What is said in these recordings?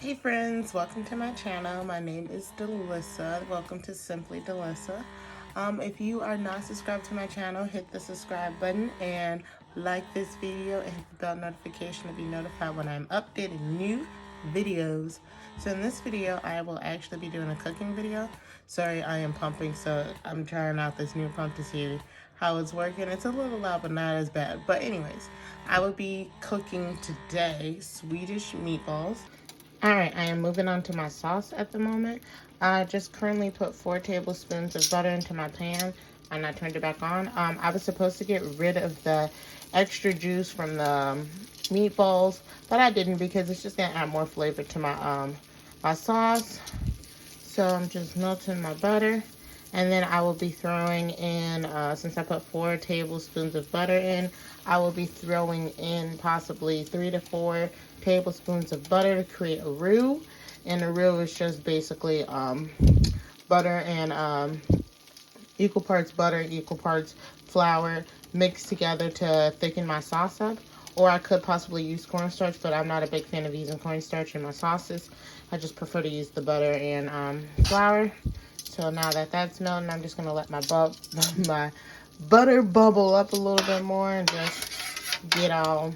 Hey friends, welcome to my channel. My name is Delissa. Welcome to Simply Delissa. If you are not subscribed to my channel, hit the subscribe button and like this video and hit the bell notification to be notified when I'm updating new videos. So in this video, I will actually be doing a cooking video. Sorry, I am pumping, so I'm trying out this new pump to see how it's working. It's a little loud, but not as bad. But anyways, I will be cooking today Swedish meatballs. Alright, I am moving on to my sauce at the moment. I just currently put 4 tablespoons of butter into my pan and I turned it back on. I was supposed to get rid of the extra juice from the meatballs, but I didn't because it's just going to add more flavor to my my sauce. So I'm just melting my butter. And then I will be throwing in, since I put 4 tablespoons of butter in, I will be throwing in possibly 3 to 4 tablespoons of butter to create a roux. And a roux is just basically butter and equal parts butter, equal parts flour mixed together to thicken my sauce up. Or I could possibly use cornstarch, but I'm not a big fan of using cornstarch in my sauces. I just prefer to use the butter and flour. So now that that's melting, I'm just going to let my butter bubble up a little bit more and just get all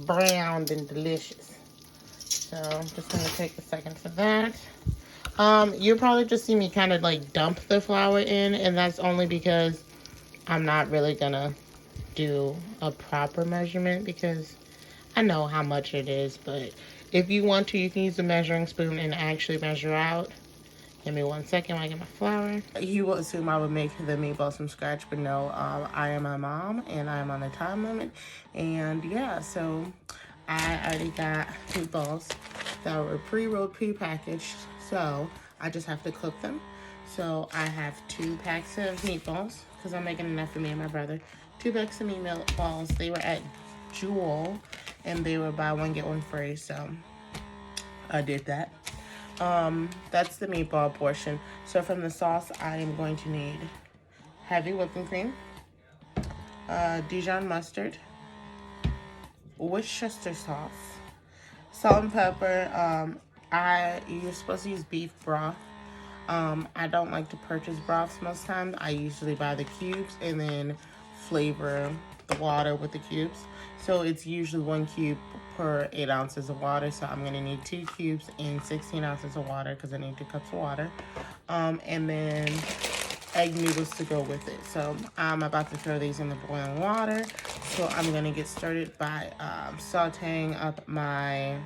browned and delicious. So I'm just going to take a second for that. You'll probably just see me kind of like dump the flour in, and that's only because I'm not really going to do a proper measurement because I know how much it is. But if you want to, you can use a measuring spoon and actually measure out. Give me 1 second while I get my flour. You will assume I would make the meatballs from scratch, but no, I am a mom and I'm on a time limit. And yeah, so I already got meatballs that were pre-rolled, pre-packaged. So I just have to cook them. So I have 2 packs of meatballs because I'm making enough for me and my brother. 2 packs of meatballs. They were at Jewel and they were buy one, get one free. So I did that. That's the meatball portion. So from the sauce, I am going to need heavy whipping cream, Dijon mustard, Worcestershire sauce, salt and pepper. You're supposed to use beef broth. I don't like to purchase broths most times. I usually buy the cubes and then flavor the water with the cubes. So it's usually 1 cube per 8 ounces of water. So I'm going to need 2 cubes and 16 ounces of water because I need 2 cups of water. And then egg noodles to go with it. So I'm about to throw these in the boiling water. So I'm going to get started by sauteing up my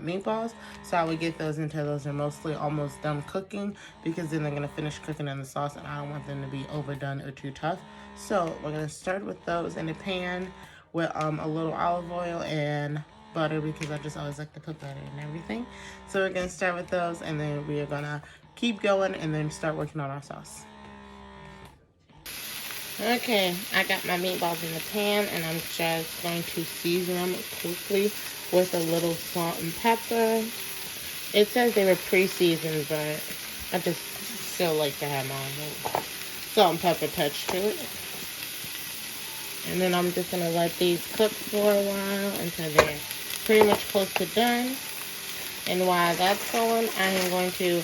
meatballs. So I would get those until those are mostly almost done cooking because then they're going to finish cooking in the sauce and I don't want them to be overdone or too tough. So we're going to start with those in a pan with a little olive oil and butter because I just always like to put butter in everything. So we're going to start with those and then we are going to keep going and then start working on our sauce. Okay, I got my meatballs in the pan and I'm just going to season them quickly with a little salt and pepper. It says they were pre-seasoned, but I just still like to have my salt and pepper touch to it. And then I'm just going to let these cook for a while until they're pretty much close to done. And while that's going, I am going to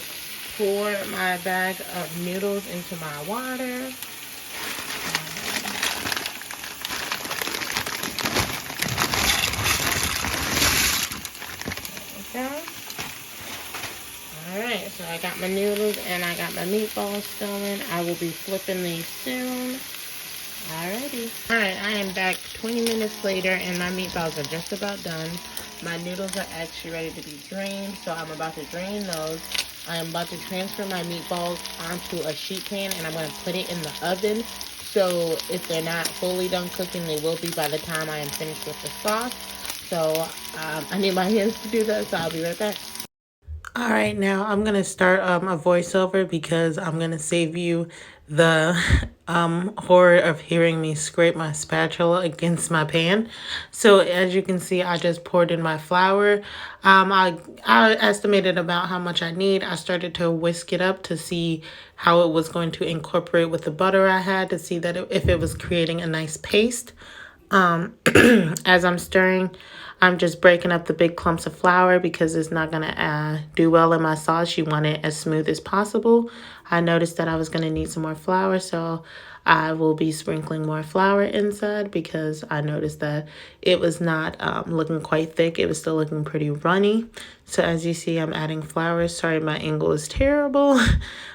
pour my bag of noodles into my water. Alright, so I got my noodles and I got my meatballs going. I will be flipping these soon. Alrighty. Alright, I am back 20 minutes later and my meatballs are just about done. My noodles are actually ready to be drained, so I'm about to drain those. I am about to transfer my meatballs onto a sheet pan and I'm going to put it in the oven. So if they're not fully done cooking, they will be by the time I am finished with the sauce. So I need my hands to do that, so I'll be right back. All right, now I'm going to start a voiceover because I'm going to save you the horror of hearing me scrape my spatula against my pan. So as you can see, I just poured in my flour. I estimated about how much I need. I started to whisk it up to see how it was going to incorporate with the butter I had to see that if it was creating a nice paste. As I'm stirring, I'm just breaking up the big clumps of flour because it's not going to do well in my sauce. You want it as smooth as possible. I noticed that I was going to need some more flour, so I will be sprinkling more flour inside because I noticed that it was not looking quite thick. It was still looking pretty runny. So as you see, I'm adding flour. Sorry, my angle is terrible,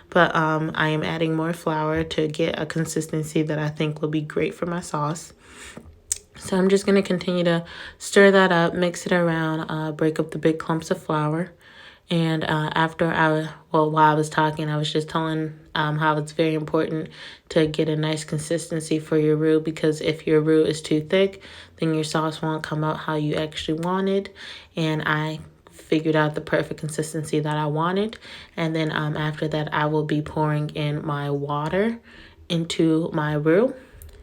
but I am adding more flour to get a consistency that I think will be great for my sauce. So I'm just going to continue to stir that up, mix it around, break up the big clumps of flour. And while I was talking, I was just telling how it's very important to get a nice consistency for your roux, because if your roux is too thick, then your sauce won't come out how you actually want it. And I figured out the perfect consistency that I wanted. And then after that, I will be pouring in my water into my roux.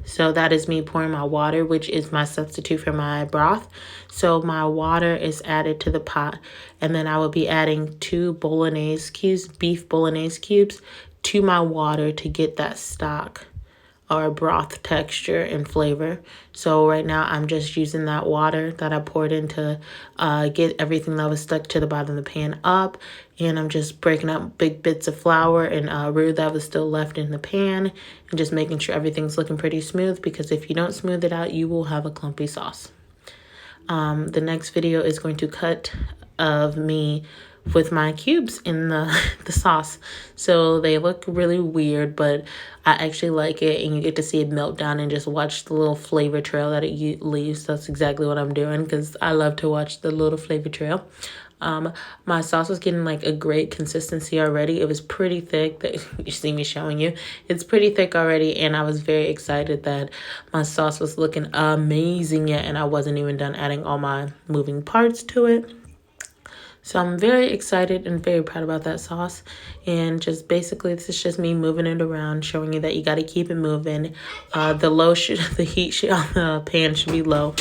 So that is me pouring my water, which is my substitute for my broth. So my water is added to the pot, and then I will be adding 2 bolognese cubes, beef bolognese cubes, to my water to get that stock or broth texture and flavor. So right now I'm just using that water that I poured in to get everything that was stuck to the bottom of the pan up. And I'm just breaking up big bits of flour and roux that was still left in the pan, and just making sure everything's looking pretty smooth, because if you don't smooth it out, you will have a clumpy sauce. The next video is going to cut of me with my cubes in the sauce. So they look really weird, but I actually like it, and you get to see it melt down and just watch the little flavor trail that it leaves. That's exactly what I'm doing, because I love to watch the little flavor trail. My sauce was getting like a great consistency already. It was pretty thick. That you see me showing you. It's pretty thick already, and I was very excited that my sauce was looking amazing yet, and I wasn't even done adding all my moving parts to it. So I'm very excited and very proud about that sauce. And just basically, this is just me moving it around, showing you that you got to keep it moving. The heat on the pan should be low.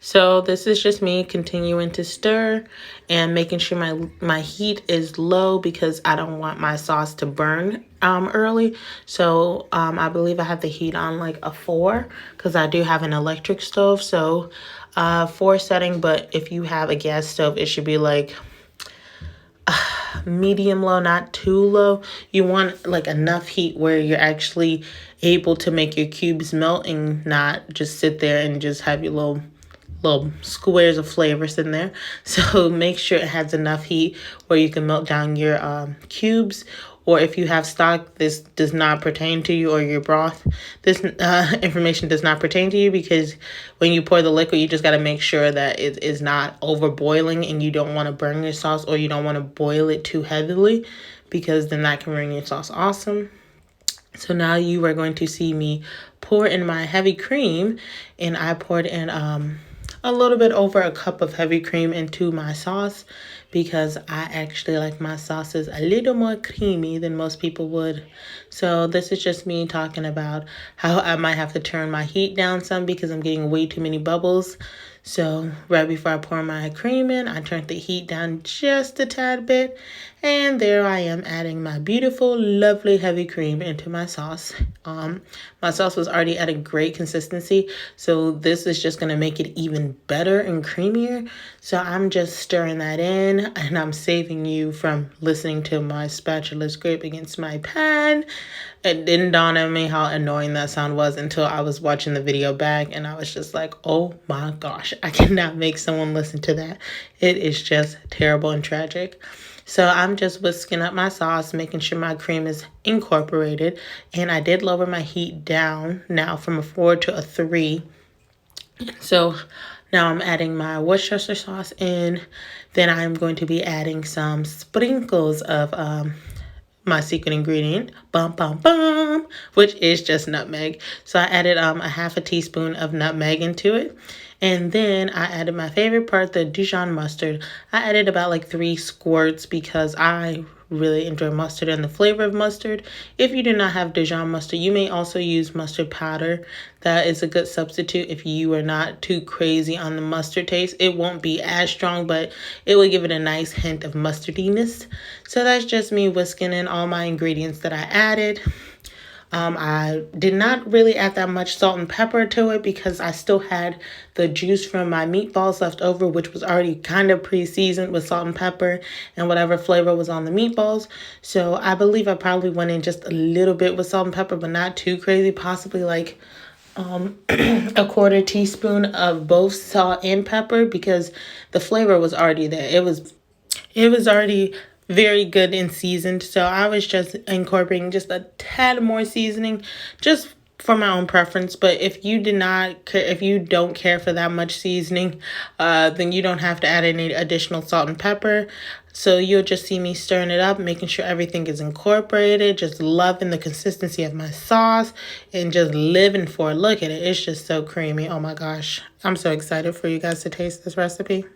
So this is just me continuing to stir and making sure my heat is low, because I don't want my sauce to burn early. So I believe I have the heat on like a 4, because I do have an electric stove. So 4 setting, but if you have a gas stove, it should be like medium low, not too low. You want like enough heat where you're actually able to make your cubes melt and not just sit there and just have your little squares of flavors in there. So make sure it has enough heat where you can melt down your cubes. Or if you have stock, this does not pertain to you, or your broth, this information does not pertain to you, because when you pour the liquid, you just got to make sure that it is not over boiling, and you don't want to burn your sauce, or you don't want to boil it too heavily, because then that can ruin your sauce awesome. So now you are going to see me pour in my heavy cream, and I poured in a little bit over a cup of heavy cream into my sauce, because I actually like my sauces a little more creamy than most people would. So this is just me talking about how I might have to turn my heat down some, because I'm getting way too many bubbles. So right before I pour my cream in, I turned the heat down just a tad bit. And there I am adding my beautiful, lovely heavy cream into my sauce. My sauce was already at a great consistency, so this is just going to make it even better and creamier. So I'm just stirring that in, and I'm saving you from listening to my spatula scrape against my pan. It didn't dawn on me how annoying that sound was until I was watching the video back, and I was just like, oh my gosh, I cannot make someone listen to that. It is just terrible and tragic. So I'm just whisking up my sauce, making sure my cream is incorporated. And I did lower my heat down now from a 4 to a 3. So now I'm adding my Worcestershire sauce in. Then I'm going to be adding some sprinkles of my secret ingredient, which is just nutmeg. So I added a half a teaspoon of nutmeg into it. And then I added my favorite part, the Dijon mustard. I added about like 3 squirts, because I really enjoy mustard and the flavor of mustard. If you do not have Dijon mustard, you may also use mustard powder. That is a good substitute if you are not too crazy on the mustard taste. It won't be as strong, but it will give it a nice hint of mustardiness. So that's just me whisking in all my ingredients that I added. I did not really add that much salt and pepper to it because I still had the juice from my meatballs left over, which was already kind of pre-seasoned with salt and pepper and whatever flavor was on the meatballs. So I believe I probably went in just a little bit with salt and pepper, but not too crazy, possibly like a quarter teaspoon of both salt and pepper because the flavor was already there. It was already very good and seasoned, so I was just incorporating just a tad more seasoning just for my own preference. But if you if you don't care for that much seasoning, then you don't have to add any additional salt and pepper. So you'll just see me stirring it up, making sure everything is incorporated, just loving the consistency of my sauce and just living for it. Look at it. It's just so creamy. Oh my gosh. I'm so excited for you guys to taste this recipe.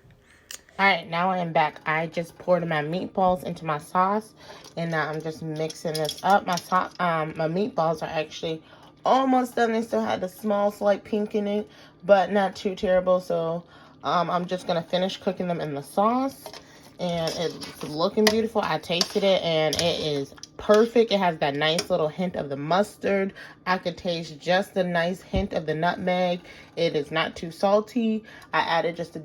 All right, now I am back. I just poured my meatballs into my sauce, and now I'm just mixing this up. My meatballs are actually almost done. They still had a small slight pink in it, but not too terrible. So I'm just gonna finish cooking them in the sauce, and it's looking beautiful. I tasted it, and it is perfect. It has that nice little hint of the mustard. I could taste just the nice hint of the nutmeg. It is not too salty. I added just a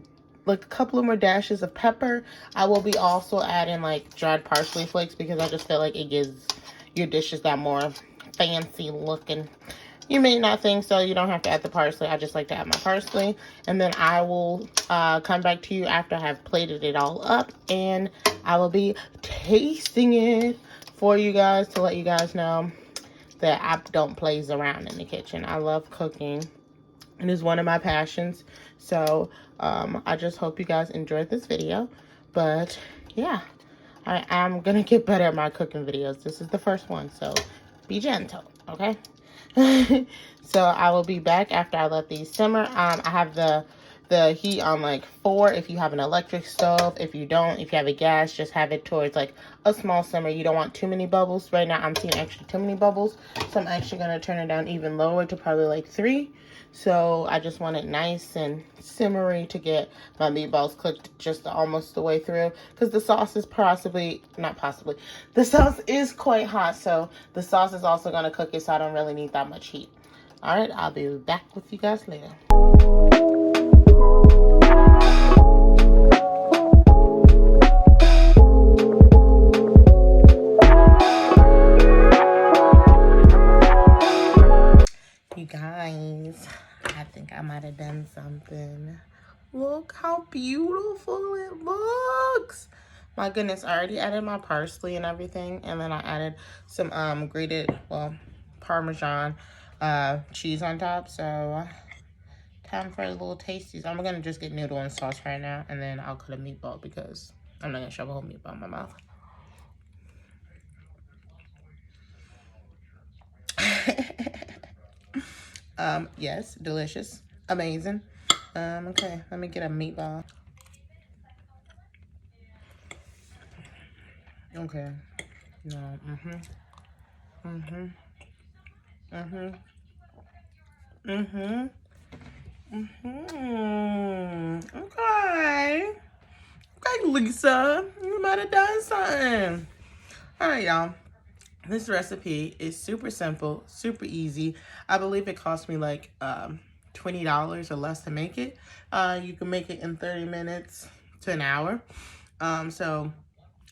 couple of more dashes of pepper. I will be also adding like dried parsley flakes because I just feel like it gives your dishes that more fancy looking. You may not think so. You don't have to add the parsley. I just like to add my parsley. And then I will come back to you after I have plated it all up. And I will be tasting it for you guys to let you guys know that I don't plays around in the kitchen. I love cooking. It is one of my passions. So I just hope you guys enjoyed this video. But yeah, I'm gonna get better at my cooking videos. This is the first one, so be gentle, okay? So I will be back after I let these simmer. I have the heat on like 4 if you have an electric stove. If you don't, if you have a gas, just have it towards like a small simmer. You don't want too many bubbles. Right now I'm seeing actually too many bubbles, so I'm actually gonna turn it down even lower to probably like 3. So I just want it nice and simmery to get my meatballs cooked just almost the way through, because the sauce is the sauce is quite hot, so the sauce is also going to cook it, so I don't really need that much heat. All right, I'll be back with you guys later. You guys, I think I might have done something. Look how beautiful it looks. My goodness, I already added my parsley and everything, and then I added some grated, Parmesan cheese on top. So time for a little tasties. I'm gonna just get noodle and sauce right now, and then I'll cut a meatball because I'm not gonna shove a whole meatball in my mouth. Yes, delicious, amazing. Okay, let me get a meatball. Okay, no, okay, Lisa, you might have done something. All right, y'all. This recipe is super simple, super easy. I believe it cost me like $20 or less to make it. You can make it in 30 minutes to an hour. So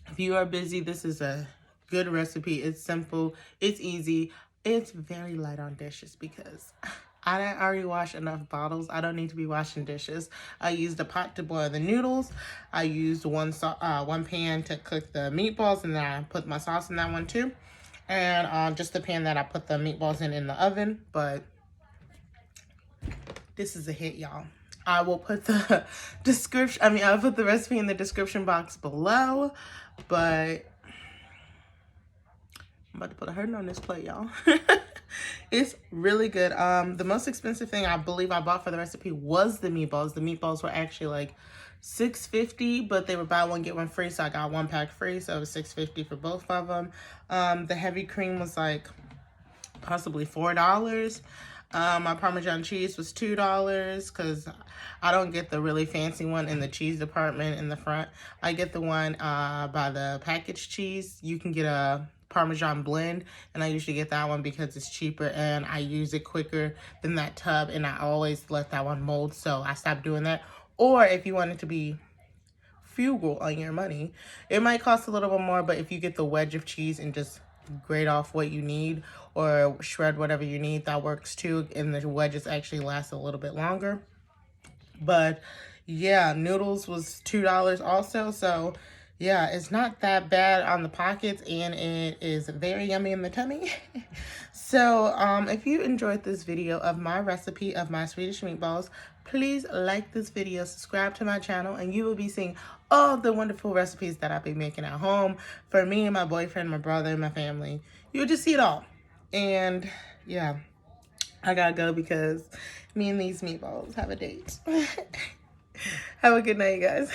if you are busy, this is a good recipe. It's simple, it's easy, it's very light on dishes because I already washed enough bottles. I don't need to be washing dishes. I used a pot to boil the noodles. I used one pan to cook the meatballs, and then I put my sauce in that one too. And just the pan that I put the meatballs in the oven. But this is a hit, y'all. I will put the I'll put the recipe in the description box below. But I'm about to put a hurting on this plate, y'all. It's really good. The most expensive thing I believe I bought for the recipe was the meatballs. The meatballs were actually like $6.50, but they were buy one get one free, so I got 1 pack free, so it was $6.50 for both of them. The heavy cream was like possibly $4. My Parmesan cheese was $2 because I don't get the really fancy one in the cheese department in the front. I get the one by the packaged cheese. You can get a Parmesan blend, and I usually get that one because it's cheaper and I use it quicker than that tub, and I always let that one mold, so I stopped doing that. Or if you want it to be frugal on your money, it might cost a little bit more, but if you get the wedge of cheese and just grate off what you need or shred whatever you need, that works too, and the wedges actually last a little bit longer. But yeah, noodles was $2 also, so yeah, it's not that bad on the pockets, and it is very yummy in the tummy. So if you enjoyed this video of my recipe of my Swedish meatballs, please like this video, subscribe to my channel, and you will be seeing all the wonderful recipes that I'll be making at home for me and my boyfriend, my brother, and my family. You'll just see it all. And yeah, I gotta go because me and these meatballs have a date. Have a good night, guys.